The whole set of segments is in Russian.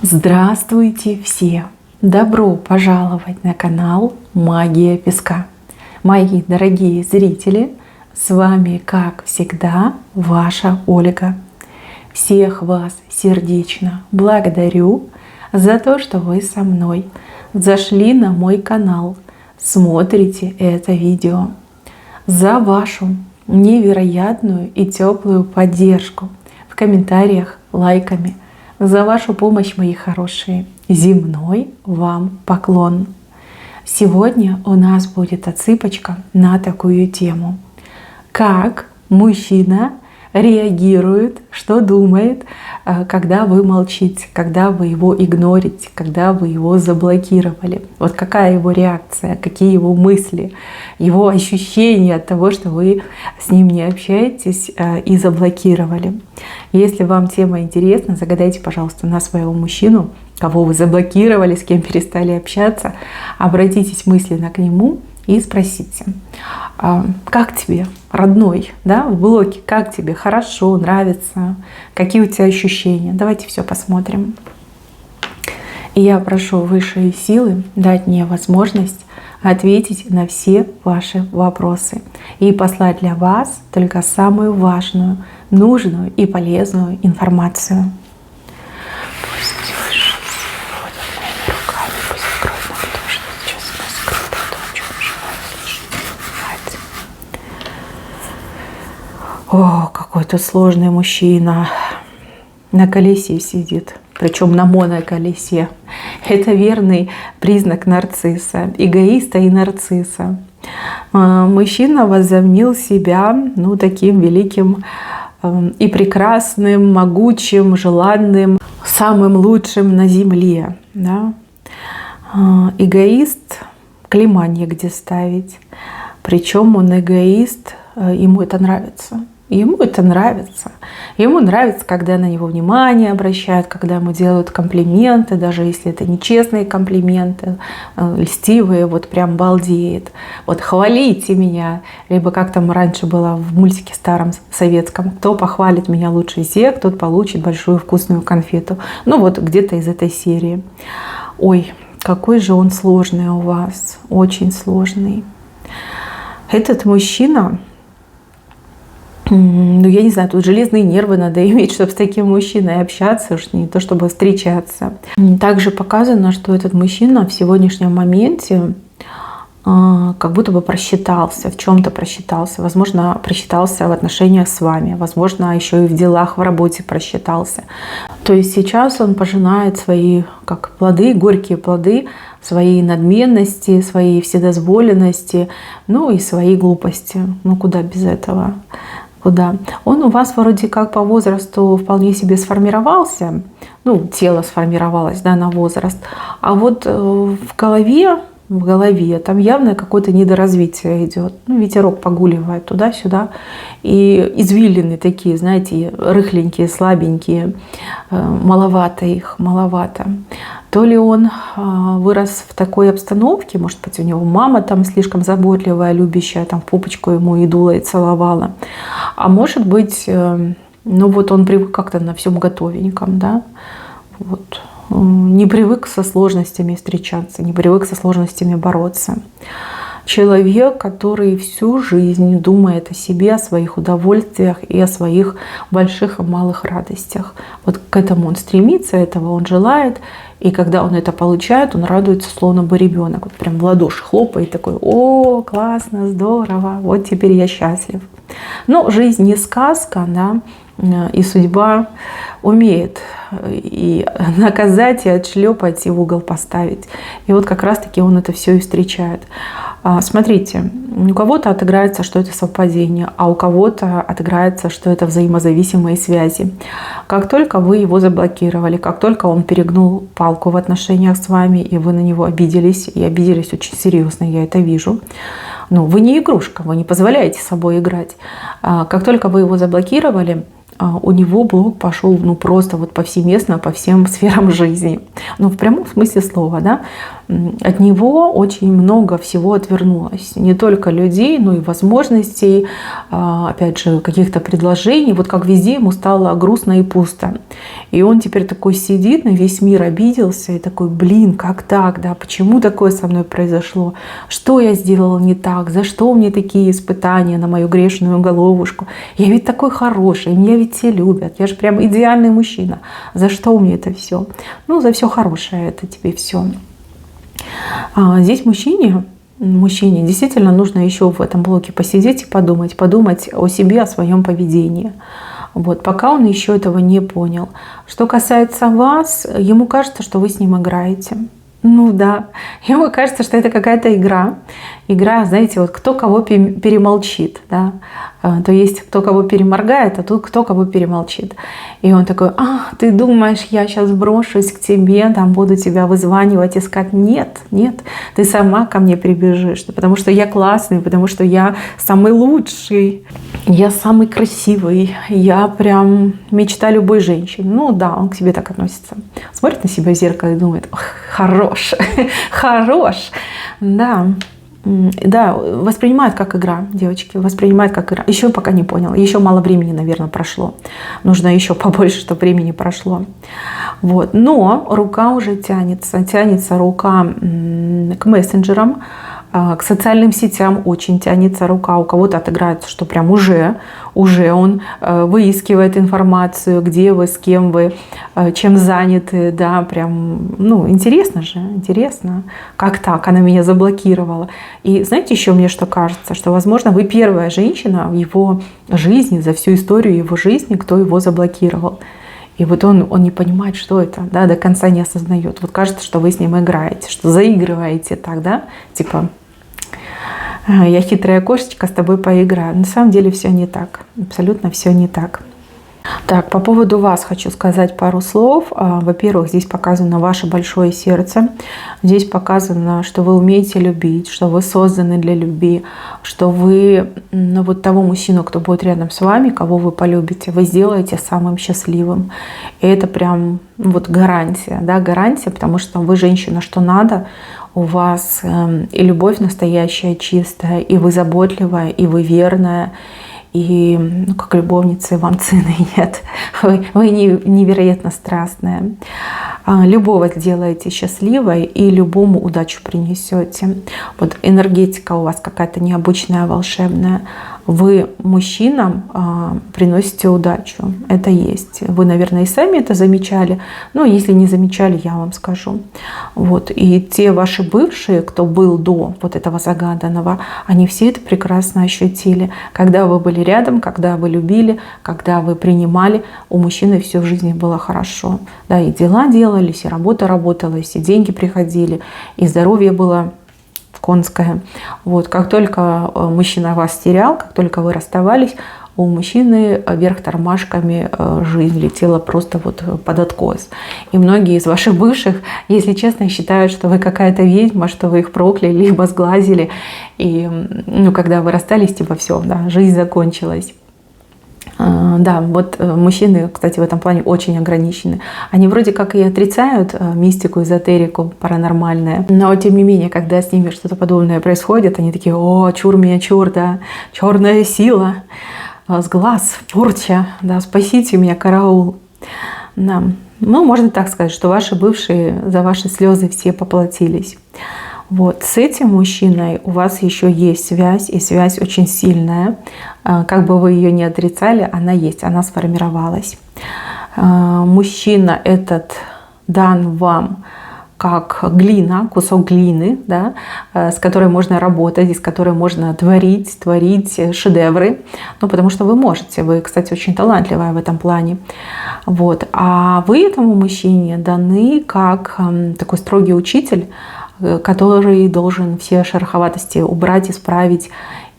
Здравствуйте все! Добро пожаловать на канал Магия Песка. Мои дорогие зрители, с вами, как всегда, ваша Ольга. Всех вас сердечно благодарю за то, что вы со мной зашли на мой канал, смотрите это видео, за вашу невероятную и теплую поддержку в комментариях, лайками, за вашу помощь, мои хорошие. Земной вам поклон. Сегодня у нас будет отсыпочка на такую тему. Как мужчина реагирует, что думает, когда вы молчите, когда вы его игнорите, когда вы его заблокировали. Вот какая его реакция, какие его мысли, его ощущения от того, что вы с ним не общаетесь и заблокировали. Если вам тема интересна, загадайте, пожалуйста, на своего мужчину, кого вы заблокировали, с кем перестали общаться, обратитесь мысленно к нему и спросите: как тебе, родной, да, в блоке, как тебе, хорошо, нравится, какие у тебя ощущения? Давайте все посмотрим. И я прошу высшие силы дать мне возможность ответить на все ваши вопросы и послать для вас только самую важную, нужную и полезную информацию. О, какой-то сложный мужчина. На колесе сидит, причем на моноколесе. Это верный признак нарцисса, эгоиста и нарцисса. Мужчина возомнил себя, таким великим и прекрасным, могучим, желанным, самым лучшим на земле. Да? Эгоист, клейма негде ставить. Причем он эгоист, ему это нравится. Ему это нравится. Ему нравится, когда на него внимание обращают, когда ему делают комплименты, даже если это нечестные комплименты, льстивые, вот прям балдеет. Вот хвалите меня. Либо как там раньше было в мультике старом советском: кто похвалит меня лучше всех, тот получит большую вкусную конфету. Вот где-то из этой серии. Ой, какой же он сложный у вас. Очень сложный. Этот мужчина... я не знаю, тут железные нервы надо иметь, чтобы с таким мужчиной общаться, уж не то чтобы встречаться. Также показано, что этот мужчина в сегодняшнем моменте как будто бы просчитался, в чем-то просчитался. Возможно, просчитался в отношениях с вами, возможно, еще и в делах, в работе просчитался. То есть сейчас он пожинает свои плоды, горькие плоды своей надменности, своей вседозволенности, и своей глупости. Куда без этого? Куда? Он у вас вроде как по возрасту вполне себе сформировался, тело сформировалось, на возраст, а вот в голове там явно какое-то недоразвитие идет. Ветерок погуливает туда-сюда. И извилины такие, знаете, рыхленькие, слабенькие, маловато их, маловато. То ли он вырос в такой обстановке, может быть, у него мама там слишком заботливая, любящая, там в попочку ему и дула, и целовала. А может быть, он привык как-то на всем готовеньком, да, вот. Не привык со сложностями встречаться, не привык со сложностями бороться. Человек, который всю жизнь думает о себе, о своих удовольствиях и о своих больших и малых радостях. Вот к этому он стремится, этого он желает. И когда он это получает, он радуется, словно бы ребенок. Вот прям в ладоши хлопает, такой: о, классно, здорово, вот теперь я счастлив. Но жизнь не сказка, да, и судьба умеет и наказать, и отшлепать, и в угол поставить. И вот как раз-таки он это все и встречает. Смотрите, у кого-то отыграется, что это совпадение, а у кого-то отыграется, что это взаимозависимые связи. Как только вы его заблокировали, как только он перегнул палку в отношениях с вами, и вы на него обиделись, и обиделись очень серьезно, я это вижу. Вы не игрушка, вы не позволяете собой играть. Как только вы его заблокировали, у него блок пошел просто вот повсеместно по всем сферам жизни. В прямом смысле слова, да. от него очень много всего отвернулось. Не только людей, но и возможностей, опять же, каких-то предложений. Вот как везде ему стало грустно и пусто. И он теперь такой сидит, на весь мир обиделся и такой: блин, как так, да, почему такое со мной произошло? Что я сделала не так? За что мне такие испытания на мою грешную головушку? Я ведь такой хороший, меня ведь все любят, я же прям идеальный мужчина. За что мне это все? Ну, за все хорошее это тебе все. Здесь мужчине действительно нужно еще в этом блоке посидеть и подумать о себе, о своем поведении. Вот, пока он еще этого не понял. Что касается вас, ему кажется, что вы с ним играете. Ну да, ему кажется, что это какая-то игра. Игра, знаете, вот кто кого перемолчит, да. То есть кто кого переморгает, а тут кто кого перемолчит. И он такой: ты думаешь, я сейчас брошусь к тебе, там буду тебя вызванивать, искать? Нет, нет, ты сама ко мне прибежишь, потому что я классный, потому что я самый лучший, я самый красивый, я прям мечта любой женщины. Ну да, он к себе так относится. Смотрит на себя в зеркало и думает: хорош, хорош, да. Да, воспринимают как игра, девочки, воспринимают как игра. Еще пока не понял, еще мало времени, наверное, прошло. Нужно еще побольше, чтобы времени прошло. Вот. Но рука уже тянется рука к мессенджерам, к социальным сетям очень тянется рука. У кого-то отыграется, что прям уже он выискивает информацию, где вы, с кем вы, чем заняты, да, прям, ну, интересно же, интересно, как так, она меня заблокировала. И знаете, еще мне что кажется, что, возможно, вы первая женщина в его жизни, за всю историю его жизни, кто его заблокировал. И вот он не понимает, что это, да, до конца не осознает. Вот кажется, что вы с ним играете, что заигрываете так, да, типа: я хитрая кошечка, с тобой поиграю. На самом деле все не так, абсолютно все не так. Так, по поводу вас хочу сказать пару слов. Во-первых, здесь показано ваше большое сердце. Здесь показано, что вы умеете любить, что вы созданы для любви, что вы, ну, вот того мужчину, кто будет рядом с вами, кого вы полюбите, вы сделаете самым счастливым. И это прям вот гарантия, да, гарантия, потому что вы женщина, что надо. У вас и любовь настоящая, чистая, и вы заботливая, и вы верная. И, ну, как любовницы, вам цены нет. Вы невероятно страстная. Любого сделаете счастливой и любому удачу принесете. Вот энергетика у вас какая-то необычная, волшебная. Вы мужчинам приносите удачу. Это есть. Вы, наверное, и сами это замечали. Но если не замечали, я вам скажу. Вот. И те ваши бывшие, кто был до вот этого загаданного, они все это прекрасно ощутили. Когда вы были рядом, когда вы любили, когда вы принимали, у мужчины все в жизни было хорошо. Да, и дела делались, и работа работалась, и деньги приходили, и здоровье было конское. Вот. Как только мужчина вас терял, как только вы расставались, у мужчины вверх тормашками жизнь летела просто вот под откос. И многие из ваших бывших, если честно, считают, что вы какая-то ведьма, что вы их прокляли, либо сглазили. И, ну, когда вы расстались, типа все, да, жизнь закончилась. Да, вот мужчины, кстати, в этом плане очень ограничены. Они вроде как и отрицают мистику, эзотерику, паранормальное, но тем не менее, когда с ними что-то подобное происходит, они такие: о, чур меня, чур, да, черная сила, сглаз, порча, да, спасите меня, караул. Да. Ну, можно так сказать, что ваши бывшие за ваши слезы все поплатились. Вот. С этим мужчиной у вас еще есть связь, и связь очень сильная. Как бы вы ее ни отрицали, она есть, она сформировалась. Мужчина этот дан вам как глина, кусок глины, да, с которой можно работать, из которой можно творить шедевры. Ну, потому что вы можете. Вы, кстати, очень талантливая в этом плане. Вот. А вы этому мужчине даны как такой строгий учитель, который должен все шероховатости убрать, исправить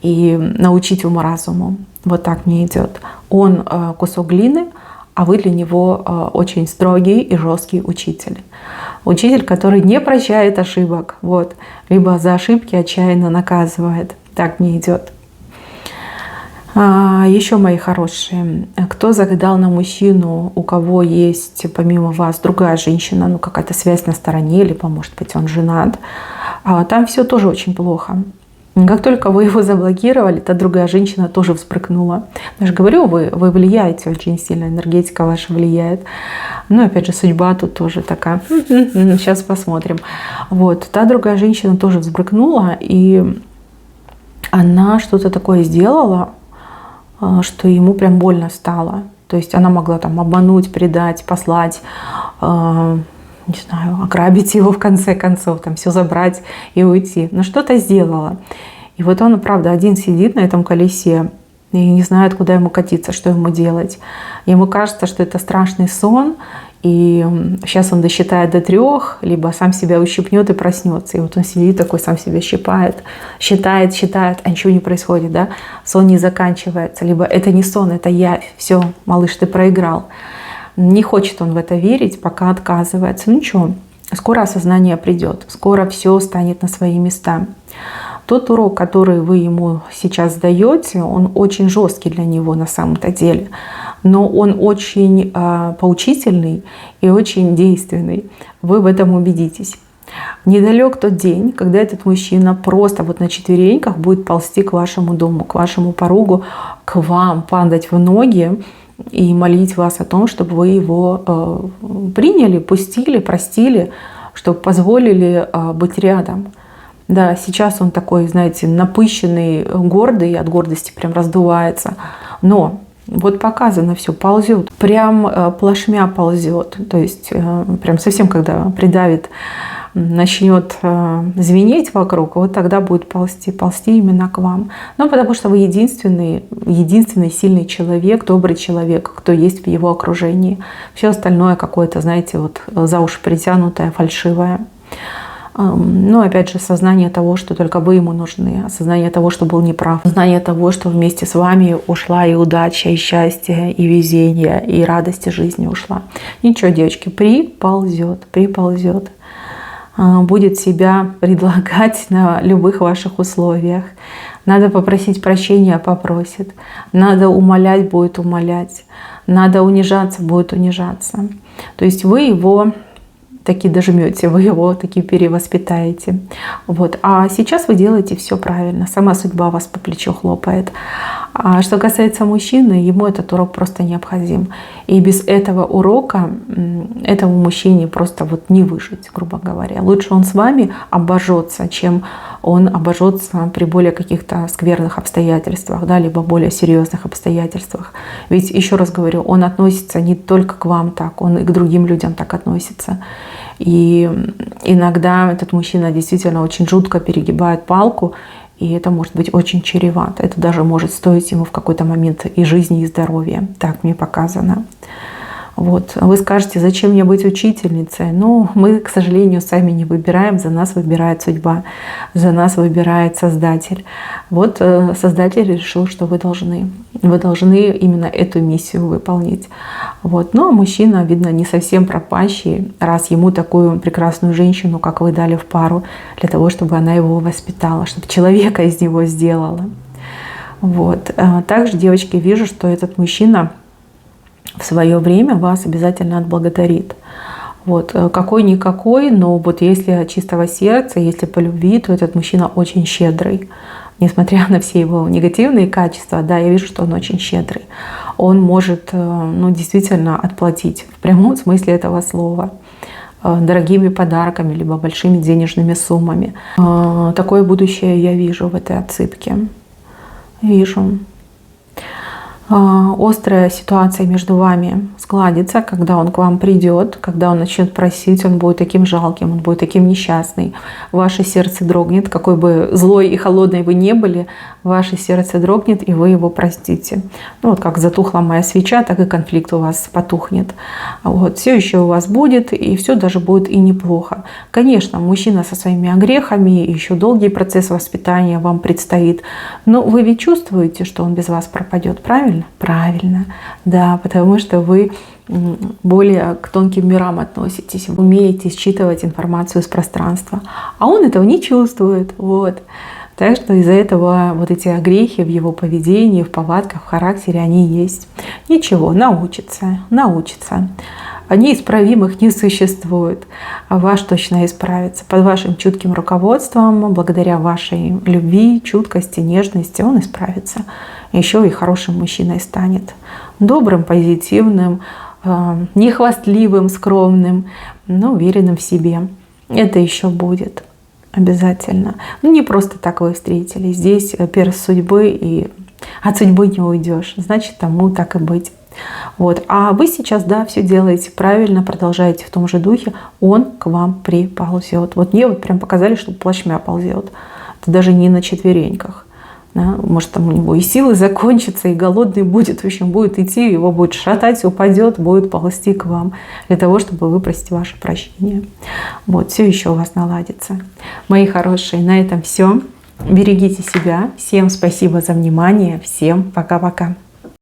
и научить уму-разуму. Вот так мне идет. Он кусок глины, а вы для него очень строгий и жесткий учитель. Учитель, который не прощает ошибок, вот, либо за ошибки отчаянно наказывает. Так мне идет. Еще, мои хорошие, кто загадал на мужчину, у кого есть помимо вас другая женщина, ну какая-то связь на стороне, либо, может быть, он женат, там все тоже очень плохо. Как только вы его заблокировали, та другая женщина тоже вспрыгнула. Я же говорю, вы влияете очень сильно, энергетика ваша влияет. Ну, опять же, судьба тут тоже такая. Сейчас посмотрим. Вот, та другая женщина тоже взбрыкнула, и она что-то такое сделала, что ему прям больно стало. То есть она могла там обмануть, предать, послать, не знаю, ограбить его в конце концов, там все забрать и уйти. Но что-то сделала. И вот он, правда, один сидит на этом колесе и не знает, куда ему катиться, что ему делать. Ему кажется, что это страшный сон, и сейчас он досчитает до 3, либо сам себя ущипнет и проснется. И вот он сидит такой, сам себя щипает, считает, а ничего не происходит, да? Сон не заканчивается. Либо это не сон, это явь. Все, малыш, ты проиграл. Не хочет он в это верить, пока отказывается. Ну ничего, скоро осознание придет, скоро все станет на свои места. Тот урок, который вы ему сейчас даете, он очень жесткий для него на самом-то деле, но он очень поучительный и очень действенный. Вы в этом убедитесь. Недалек тот день, когда этот мужчина просто вот на четвереньках будет ползти к вашему дому, к вашему порогу, к вам, падать в ноги и молить вас о том, чтобы вы его приняли, пустили, простили, чтобы позволили быть рядом. Да, сейчас он такой, знаете, напыщенный, гордый, от гордости прям раздувается. Но вот показано все, ползет, прям плашмя ползет. То есть прям совсем, когда придавит, начнет звенеть вокруг, вот тогда будет ползти именно к вам. Ну, потому что вы единственный сильный человек, добрый человек, кто есть в его окружении. Все остальное какое-то, знаете, вот за уши притянутое, фальшивое. Но опять же, сознание того, что только вы ему нужны, осознание того, что был неправ, осознание того, что вместе с вами ушла и удача, и счастье, и везение, и радость жизни ушла. Ничего, девочки, приползет. Будет себя предлагать на любых ваших условиях. Надо попросить прощения, попросит. Надо умолять, будет умолять. Надо унижаться, будет унижаться. То есть вы его таки дожмете, вы его таки перевоспитаете. Вот. А сейчас вы делаете все правильно. Сама судьба вас по плечу хлопает. А что касается мужчины, ему этот урок просто необходим. И без этого урока этому мужчине просто вот не выжить, грубо говоря. Лучше он с вами обожжется, чем он обожжется при более каких-то скверных обстоятельствах, да, либо более серьезных обстоятельствах. Ведь, еще раз говорю, он относится не только к вам так, он и к другим людям так относится. И иногда этот мужчина действительно очень жутко перегибает палку, и это может быть очень чревато. Это даже может стоить ему в какой-то момент и жизни, и здоровья. Так мне показано. Вот. Вы скажете, зачем мне быть учительницей? Ну, мы, к сожалению, сами не выбираем, за нас выбирает судьба, за нас выбирает Создатель. Вот Создатель решил, что вы должны именно эту миссию выполнить. Вот. Но мужчина, видно, не совсем пропащий, раз ему такую прекрасную женщину, как вы, дали в пару, для того, чтобы она его воспитала, чтобы человека из него сделала. Вот. Также, девочки, вижу, что этот мужчина в свое время вас обязательно отблагодарит. Вот. Какой-никакой, но вот если от чистого сердца, если по любви, то этот мужчина очень щедрый. Несмотря на все его негативные качества, да, я вижу, что он очень щедрый. Он может, ну, действительно отплатить в прямом смысле этого слова дорогими подарками, либо большими денежными суммами. Такое будущее я вижу в этой отсыпке. Вижу. Острая ситуация между вами сгладится, когда он к вам придет, когда он начнет просить, он будет таким жалким, он будет таким несчастный. Ваше сердце дрогнет, какой бы злой и холодной вы не были, ваше сердце дрогнет, и вы его простите. Ну, вот как затухла моя свеча, так и конфликт у вас потухнет. Вот. Все еще у вас будет, и все даже будет и неплохо. Конечно, мужчина со своими огрехами, еще долгий процесс воспитания вам предстоит, но вы ведь чувствуете, что он без вас пропадет, правильно? Правильно, да, потому что вы более к тонким мирам относитесь, вы умеете считывать информацию из пространства, а он этого не чувствует, вот. Так что из-за этого вот эти огрехи в его поведении, в повадках, в характере, они есть. Ничего, научится. Неисправимых не существует. А ваш точно исправится. Под вашим чутким руководством, благодаря вашей любви, чуткости, нежности, он исправится. Еще и хорошим мужчиной станет. Добрым, позитивным, нехвастливым, скромным, но уверенным в себе. Это еще будет обязательно. Не просто так вы встретились. Здесь перст судьбы, и от судьбы не уйдешь. Значит, тому так и быть. Вот. А вы сейчас, да, все делаете правильно, продолжаете в том же духе, он к вам приползет. Вот мне вот прям показали, что плашмя ползет. Это даже не на четвереньках. Да? Может, там у него и силы закончатся, и голодный будет, в общем, будет идти, его будет шатать, упадет, будет ползти к вам для того, чтобы выпросить ваше прощение. Вот, все еще у вас наладится. Мои хорошие, на этом все. Берегите себя. Всем спасибо за внимание. Всем пока-пока.